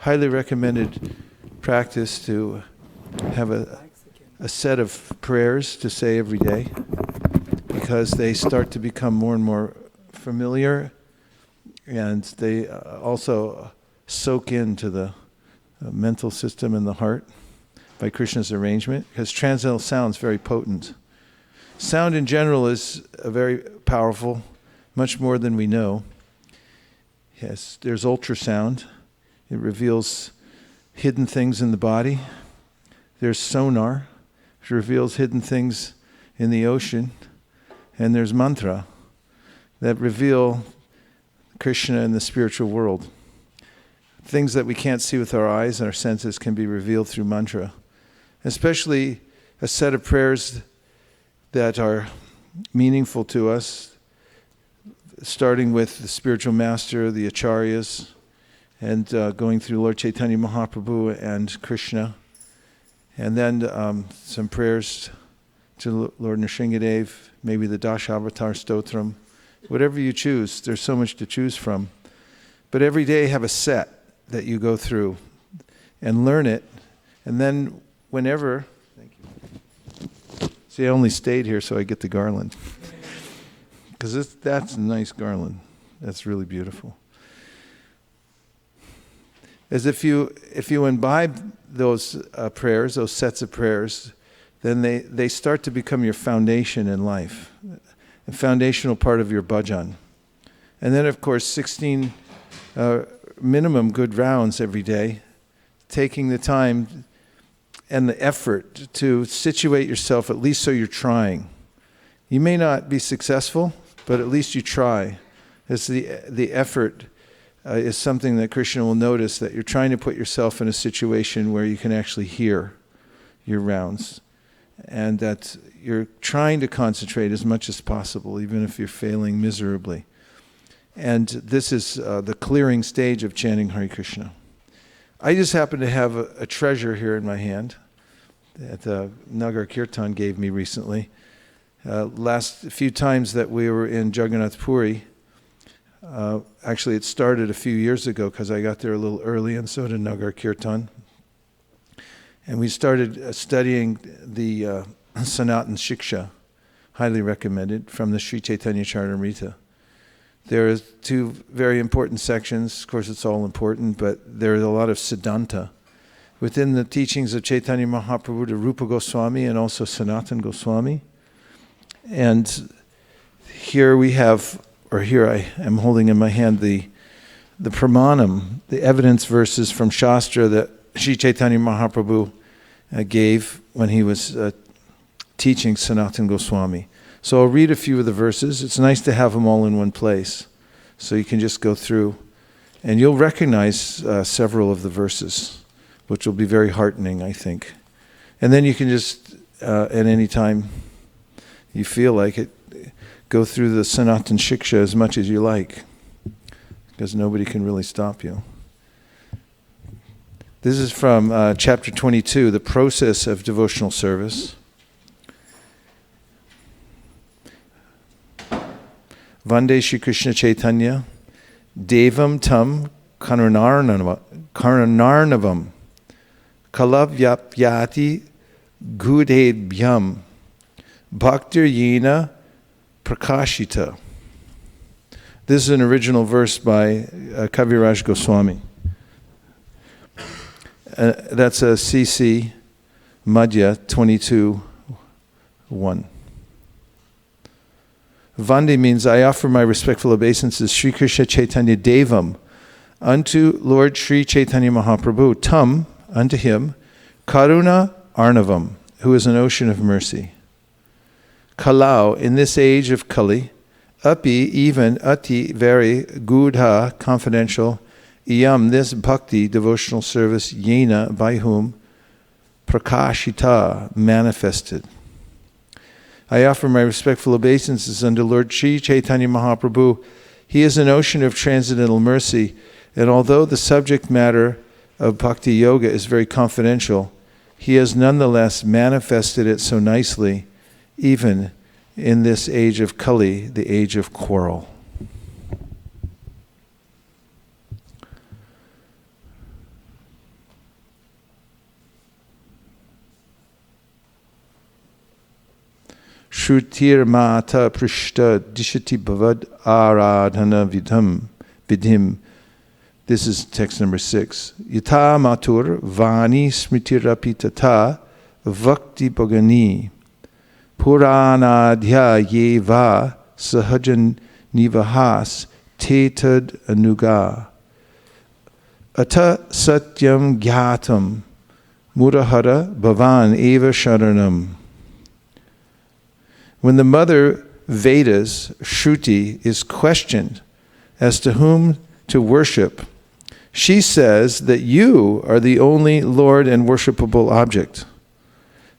highly recommended practice to have a set of prayers to say every day, because they start to become more and more familiar, and they also soak into the mental system and the heart by Krishna's arrangement, because transcendental sound is very potent. Sound in general is very powerful, much more than we know. Yes, there's ultrasound. It reveals hidden things in the body. There's sonar, which reveals hidden things in the ocean. And there's mantra that reveal Krishna in the spiritual world. Things that we can't see with our eyes and our senses can be revealed through mantra. Especially a set of prayers that are meaningful to us, starting with the spiritual master, the acharyas, and going through Lord Chaitanya Mahaprabhu and Krishna. And then some prayers to Lord Nrsingadev, maybe the Dasavatar Stotram. Whatever you choose, there's so much to choose from. But every day have a set that you go through and learn it. And then whenever, thank you. See, I only stayed here so I get the garland. Because that's a nice garland. That's really beautiful. As if you imbibe those prayers, those sets of prayers, then they start to become your foundation in life, a foundational part of your bhajan. And then, of course, 16 minimum good rounds every day, taking the time and the effort to situate yourself, at least so you're trying. You may not be successful, but at least you try. It's the effort is something that Krishna will notice, that you're trying to put yourself in a situation where you can actually hear your rounds, and that you're trying to concentrate as much as possible, even if you're failing miserably. And this is the clearing stage of chanting Hare Krishna. I just happen to have a treasure here in my hand that Nagar Kirtan gave me recently. Last few times that we were in Jagannath Puri, actually it started a few years ago because I got there a little early, and so did Nagar Kirtan. And we started studying the Sanatan Shiksha, highly recommended, from the Sri Chaitanya Charitamrita. There are two very important sections. Of course, it's all important, but there is a lot of Siddhanta within the teachings of Chaitanya Mahaprabhu to Rupa Goswami and also Sanatan Goswami. And here we have, or here I am holding in my hand the pramanam, the evidence verses from Shastra that Sri Chaitanya Mahaprabhu gave when he was teaching Sanatan Goswami. So I'll read a few of the verses. It's nice to have them all in one place, so you can just go through, and you'll recognize several of the verses, which will be very heartening, I think. And then you can just, at any time you feel like it, go through the Sanatan Shiksha as much as you like, because nobody can really stop you. This is from chapter 22, the process of devotional service. Vande Shri Krishna Chaitanya, Devam Tam Karunarnavam, Kalavyapyati Gudedbhyam, Bhaktir Yena Prakashita. This is an original verse by Kaviraj Goswami. That's a CC Madhya 22:1. Vande means I offer my respectful obeisances Sri Krishna Chaitanya Devam unto Lord Sri Chaitanya Mahaprabhu, Tam unto him, Karuna Arnavam, who is an ocean of mercy. Kalau, in this age of Kali, Api, even Ati, very, Gudha, confidential, Iyam, this bhakti, devotional service, Yena, by whom, Prakashita, manifested. I offer my respectful obeisances unto Lord Sri Chaitanya Mahaprabhu. He is an ocean of transcendental mercy, and although the subject matter of bhakti yoga is very confidential, he has nonetheless manifested it so nicely, even in this age of Kali, the age of quarrel. Shrutir mata prishta dishati bhavad aradhana vidhim. This is text number 6. Yata matur vani smitirapitata vakti bhagani puranadhya yeva sahajan nivahas tetad anuga ata satyam gyatam murahara bhavan eva sharanam. When the mother Vedas, Shruti, is questioned as to whom to worship, she says that you are the only Lord and worshipable object.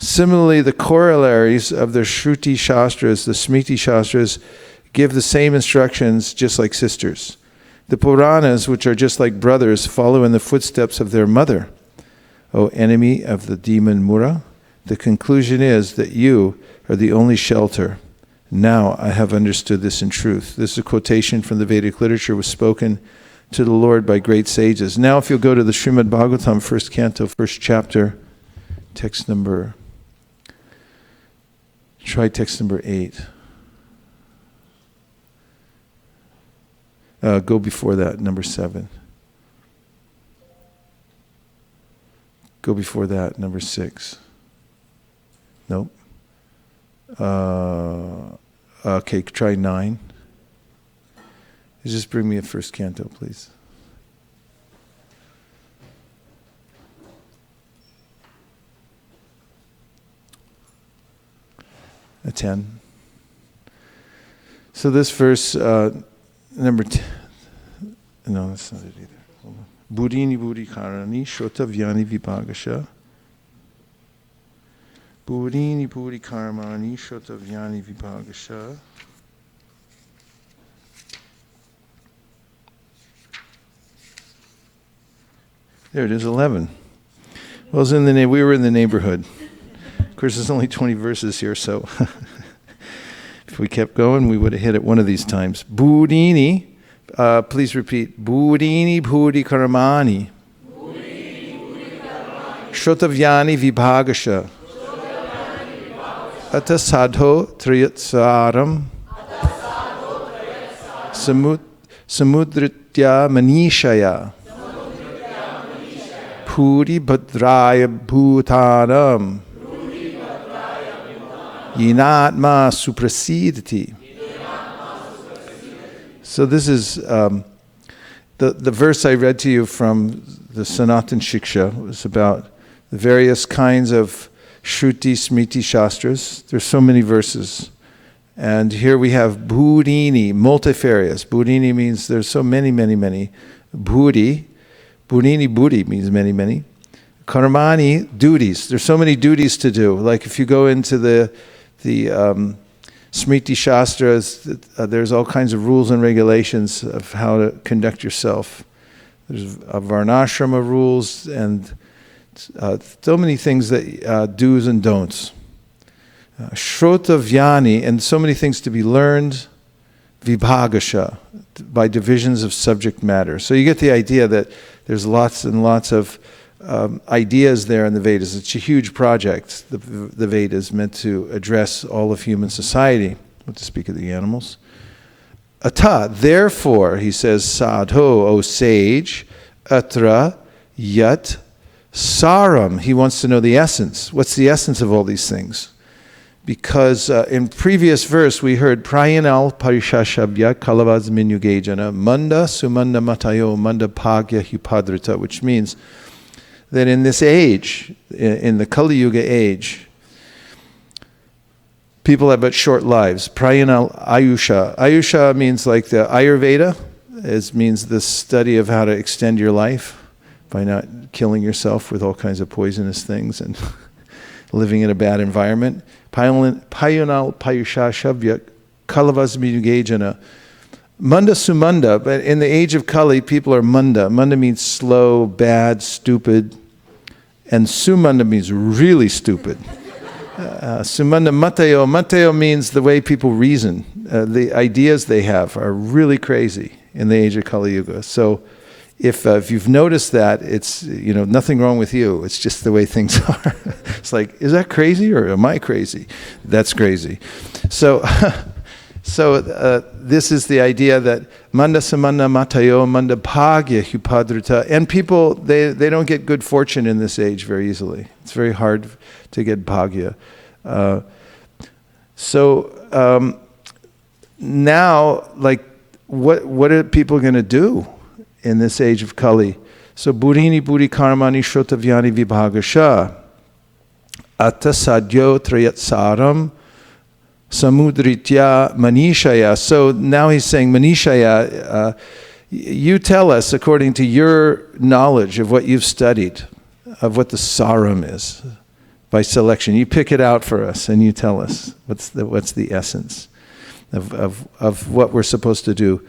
Similarly, the corollaries of the Shruti Shastras, the Smriti Shastras, give the same instructions just like sisters. The Puranas, which are just like brothers, follow in the footsteps of their mother. O enemy of the demon Mura, the conclusion is that you are the only shelter. Now I have understood this in truth. This is a quotation from the Vedic literature, was spoken to the Lord by great sages. Now if you'll go to the Srimad Bhagavatam, first canto, first chapter, text number 8. Go before that, number 7. Go before that, number 6. Nope. Okay, try 9. Just bring me a first canto, please. A 10. So this verse, number 10. No, that's not it either. Buddhini buddhi karani shota vyani vibhagasha. Buddhini buddhi karmani shota vyani vibhagasha. There it is, 11. Well, we were in the neighborhood. Of course, there's only 20 verses here, so if we kept going, we would have hit it one of these times. Buddhini, please repeat. Buddhini buddhi karamani. Shrotavyani vibhagasha. Atasadho triyatsaram. Samudritya manishaya. Puri bhadraya bhutanam. Yinatma suprasidati. So this is the verse I read to you from the Sanatan Shiksha. Was about the various kinds of Shruti, Smriti, Shastras. There's so many verses. And here we have Buddhini, multifarious. Buddhini means there's so many, many, many. Buddhi. Buddhini buddhi means many, many. Karmani, duties. There's so many duties to do. Like if you go into the Smriti Shastras, there's all kinds of rules and regulations of how to conduct yourself. There's Varnashrama rules and so many things that do's and don'ts. Shrota Vyani, and so many things to be learned. Vibhagasha, by divisions of subject matter. So you get the idea that there's lots and lots of ideas there in the Vedas. It's a huge project, the Vedas, meant to address all of human society, not to speak of the animals. Ata, therefore, he says, sadho, O sage, atra, yat, saram. He wants to know the essence. What's the essence of all these things? Because in previous verse we heard prayanal parishashabhya kalavaz minyugejana manda sumanda matayo manda pagya hupadrita, which means that in this age, in the Kali Yuga age, people have but short lives. Prayanal ayusha. Ayusha means like the Ayurveda. It means the study of how to extend your life by not killing yourself with all kinds of poisonous things and living in a bad environment. Payanal payusha shavya kalavas minugejana. Manda sumanda, but in the age of Kali, people are manda. Manda means slow, bad, stupid. And sumanda means really stupid. Sumanda mateo. Mateo means the way people reason. The ideas they have are really crazy in the age of Kali Yuga. So if you've noticed that, it's nothing wrong with you. It's just the way things are. It's like, is that crazy or am I crazy? That's crazy. So this is the idea that manda samana matayo manda bhagya hupadrita, and people they don't get good fortune in this age very easily. It's very hard to get bhagya. Now, like, what are people going to do in this age of Kali? So, buddhini buddhi karmani shrotavyani vibhagasha atta sadyo trayatsaram samudritya manishaya. So now he's saying, manishaya, you tell us according to your knowledge of what you've studied, of what the saram is, by selection. You pick it out for us and you tell us what's the essence of what we're supposed to do.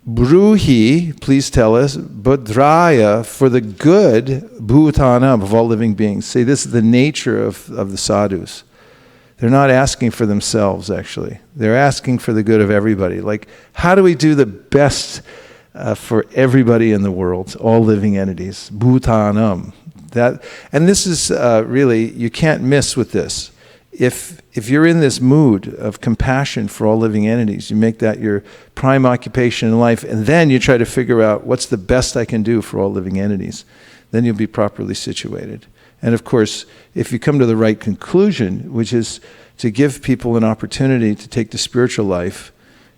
Bruhi, please tell us, Bhadraya, for the good, Bhutanam, of all living beings. See, this is the nature of the sadhus. They're not asking for themselves, actually. They're asking for the good of everybody. Like, how do we do the best for everybody in the world, all living entities? Bhutanam. And this is really, you can't miss with this. If you're in this mood of compassion for all living entities, you make that your prime occupation in life, and then you try to figure out what's the best I can do for all living entities, then you'll be properly situated. And of course, if you come to the right conclusion, which is to give people an opportunity to take the spiritual life,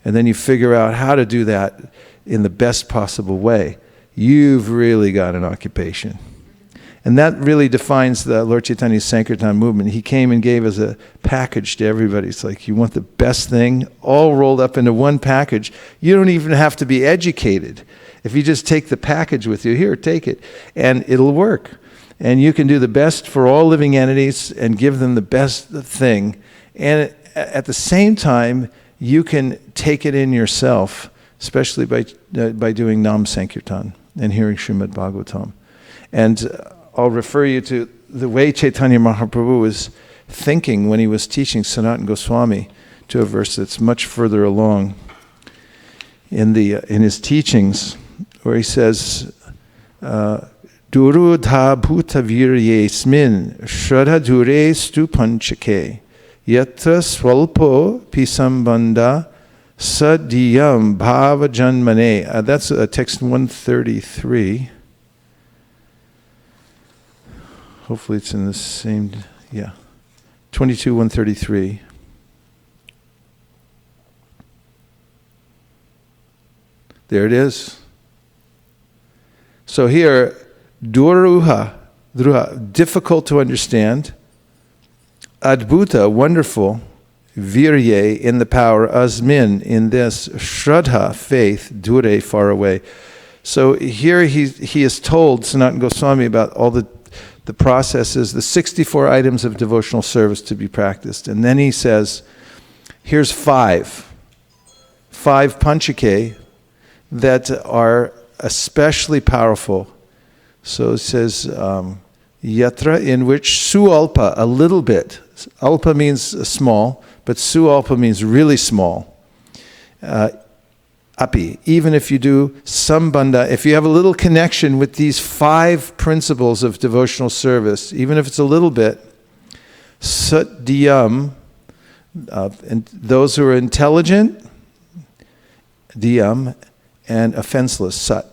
and then you figure out how to do that in the best possible way, you've really got an occupation. And that really defines the Lord Chaitanya's Sankirtan movement. He came and gave us a package to everybody. It's like, you want the best thing, all rolled up into one package. You don't even have to be educated. If you just take the package with you, here, take it, and it'll work. And you can do the best for all living entities and give them the best thing. And at the same time, you can take it in yourself, especially by doing Nam Sankirtan and hearing Srimad Bhagavatam. And I'll refer you to the way Chaitanya Mahaprabhu was thinking when he was teaching Sanatana Goswami, to a verse that's much further along in his teachings, where he says, Durudha bhuta viryesmin shraddha dure stupanchake yatra swalpo pisambandha sadiyam bhava janmane. That's text 133. Hopefully it's in the same, 22:133. There it is. So here, druha, difficult to understand. Adbhuta, wonderful. Virye, in the power. Asmin, in this. Shraddha, faith. Dure, far away. So here he is told, Sanatana Goswami, about all the processes, the 64 items of devotional service to be practiced. And then he says, here's five panchake that are especially powerful. So it says, yatra, in which sualpa, a little bit. Alpa means small, but sualpa means really small. Api, even if you do sambandha, if you have a little connection with these 5 principles of devotional service, even if it's a little bit, satyam, and those who are intelligent, diyam, and offenseless, sat.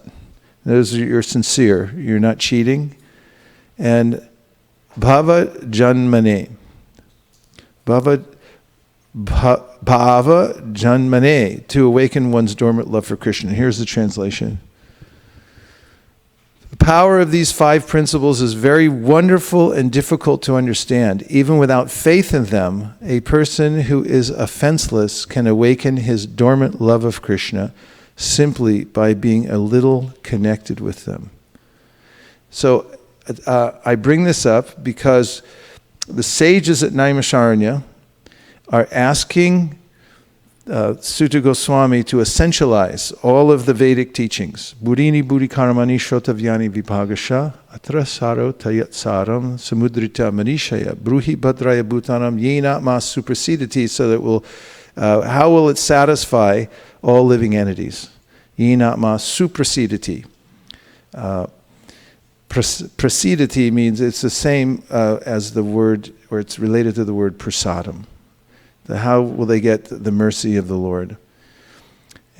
Those are, you're sincere, you're not cheating. And bhava janmane. Bhava janmane, to awaken one's dormant love for Krishna. Here's the translation. The power of these 5 principles is very wonderful and difficult to understand. Even without faith in them, a person who is offenseless can awaken his dormant love of Krishna simply by being a little connected with them. So I bring this up because the sages at Naimisharanya are asking Sutta Goswami to essentialize all of the Vedic teachings. Buddhini buddhi karmani shrotavyani vibhagasha atra saro tayat saram samudrita manishaya bruhi bhadraya bhutanam yena mas suprasidati, so that we'll How will it satisfy all living entities? Yinatma suprasidati. Prasidati means it's the same as the word, or it's related to the word prasadam. How will they get the mercy of the Lord?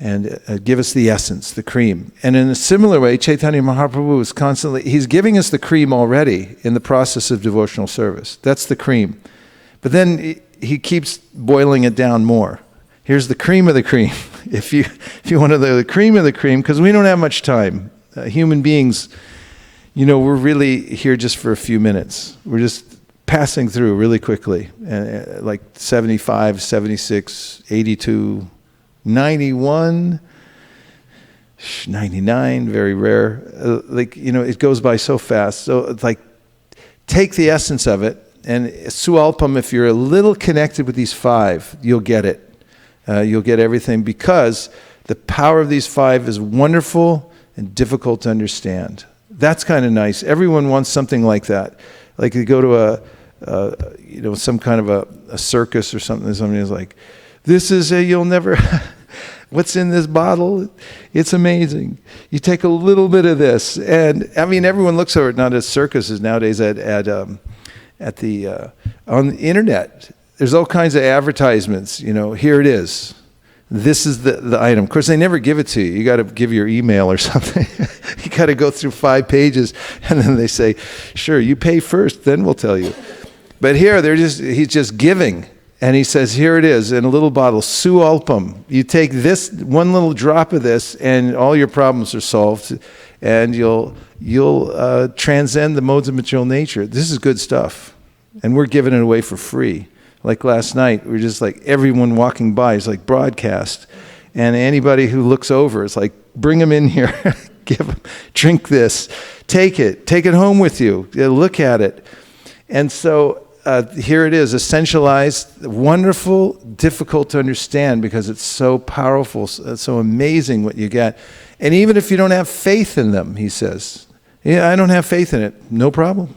And give us the essence, the cream. And in a similar way, Chaitanya Mahaprabhu is constantly, he's giving us the cream already in the process of devotional service. That's the cream. But then he keeps boiling it down more. Here's the cream of the cream. If you want the cream of the cream, because we don't have much time. Human beings, we're really here just for a few minutes. We're just passing through really quickly. Like 75, 76, 82, 91, 99, very rare. It goes by so fast. So it's like, take the essence of it. And sualpam, if you're a little connected with these five, you'll get it. You'll get everything, because the power of these five is wonderful and difficult to understand. That's kind of nice. Everyone wants something like that. Like you go to some kind of a circus or something, and somebody's like, this is you'll never, what's in this bottle? It's amazing. You take a little bit of this. And I mean, everyone looks over it, not as circuses nowadays on the internet. There's all kinds of advertisements, here it is. This is the item. Of course, they never give it to you. You got to give your email or something. You got to go through 5 pages, and then they say, sure, you pay first, then we'll tell you. But here, he's just giving. And he says, here it is in a little bottle, sualpam. You take this, one little drop of this, and all your problems are solved, and you'll transcend the modes of material nature. This is good stuff. And we're giving it away for free. Like last night, we were just like, everyone walking by is like broadcast. And anybody who looks over, it's like, bring them in here, drink this, take it home with you, look at it. And so here it is, essentialized, wonderful, difficult to understand because it's so powerful, it's so amazing what you get. And even if you don't have faith in them, he says, yeah, I don't have faith in it, no problem.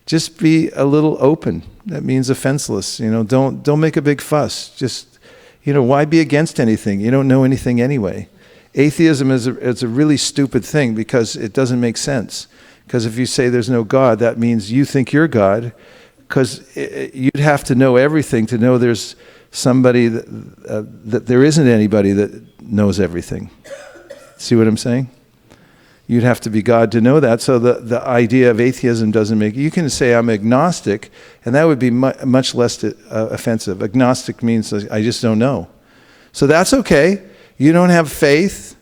Just be a little open. That means offenseless. Don't make a big fuss. Just, why be against anything? You don't know anything anyway. Atheism is a really stupid thing because it doesn't make sense. Because if you say there's no God, that means you think you're God. Because you'd have to know everything to know there's somebody that there isn't anybody that knows everything. See what I'm saying? You'd have to be God to know that. So the idea of atheism doesn't make... You can say I'm agnostic, and that would be much less offensive. Agnostic means I just don't know. So that's okay. You don't have faith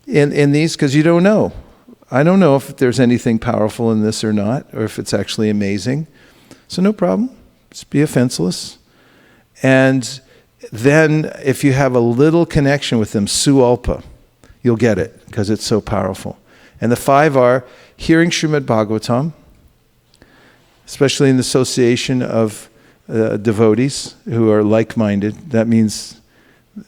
in these because you don't know. I don't know if there's anything powerful in this or not, or if it's actually amazing. So no problem. Just be offenseless. And then if you have a little connection with them, sualpa, you'll get it because it's so powerful. And the 5 are hearing Srimad Bhagavatam, especially in the association of devotees who are like-minded. That means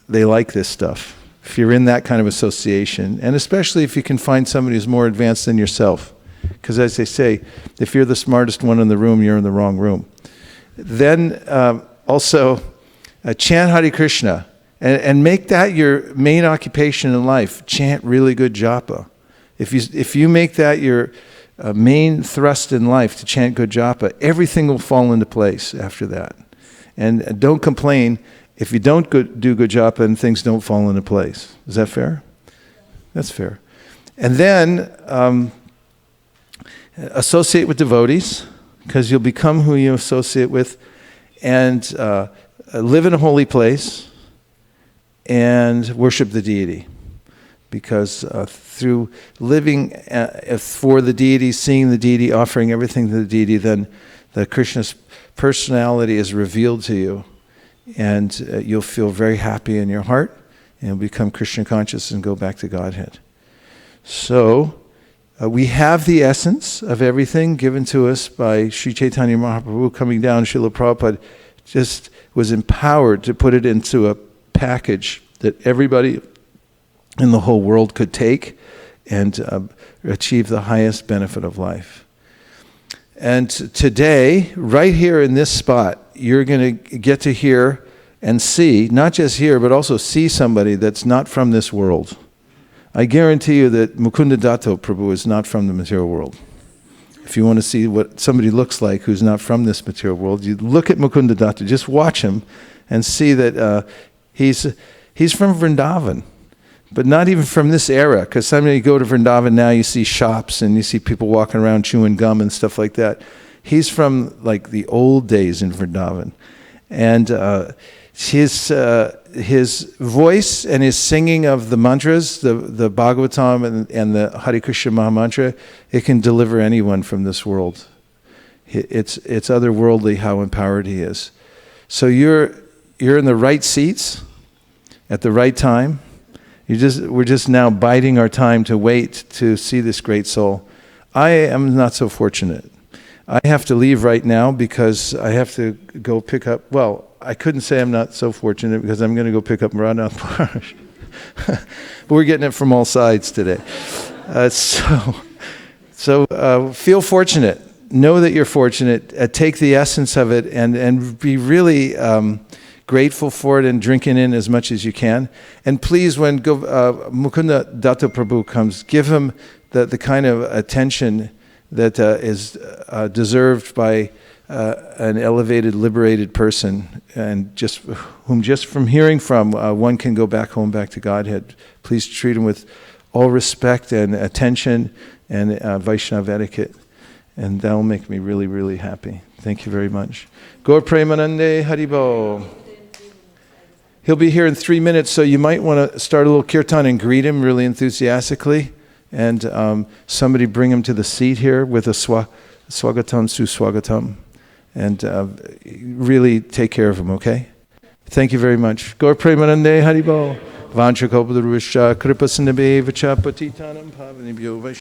they like this stuff. If you're in that kind of association, and especially if you can find somebody who's more advanced than yourself. Because as they say, if you're the smartest one in the room, you're in the wrong room. Then also chant Hare Krishna and make that your main occupation in life. Chant really good japa. If you make that your main thrust in life to chant good japa, everything will fall into place after that. And don't complain if you don't do good japa and things don't fall into place. Is that fair? That's fair. And then associate with devotees, because you'll become who you associate with, and live in a holy place and worship the deity. Because through living for the deity, seeing the deity, offering everything to the deity, then the Krishna's personality is revealed to you. And you'll feel very happy in your heart, and you'll become Krishna conscious and go back to Godhead. So, we have the essence of everything given to us by Sri Chaitanya Mahaprabhu coming down. Srila Prabhupada just was empowered to put it into a package that everybody in the whole world could take and achieve the highest benefit of life. And today, right here in this spot, you're going to get to hear and see, not just hear, but also see somebody that's not from this world. I guarantee you that Mukunda Datta Prabhu is not from the material world. If you want to see what somebody looks like who's not from this material world, you look at Mukunda Datta, just watch him and see that he's from Vrindavan, but not even from this era, because sometimes you go to Vrindavan now, you see shops and you see people walking around chewing gum and stuff like that. He's from like the old days in Vrindavan. And his voice and his singing of the mantras, the Bhagavatam and the Hare Krishna Mahamantra, it can deliver anyone from this world. It's otherworldly how empowered he is. So you're in the right seats at the right time. We're just now biding our time to wait to see this great soul. I am not so fortunate. I have to leave right now because I have to go pick up, well, I couldn't say I'm not so fortunate because I'm going to go pick up Radhanath Maharaj. But we're getting it from all sides today. So feel fortunate. Know that you're fortunate. Take the essence of it and be really grateful for it and drink it in as much as you can. And please, when Mukunda Datta Prabhu comes, give him the kind of attention that is deserved by an elevated, liberated person, and just from hearing from, one can go back home, back to Godhead. Please treat him with all respect and attention and Vaishnava etiquette, and that will make me really, really happy. Thank you very much. Gaur Premanande Haribo. He'll be here in 3 minutes, so you might want to start a little kirtan and greet him really enthusiastically. And somebody bring him to the seat here with a swagatam, suswagatam. And really take care of him, okay? Thank you very much. Gaur Premanande Haribo. Vancha Kalpadurusha Kripa Sindhabe Vacha Patitanam Pavanibhyo Vaishnava.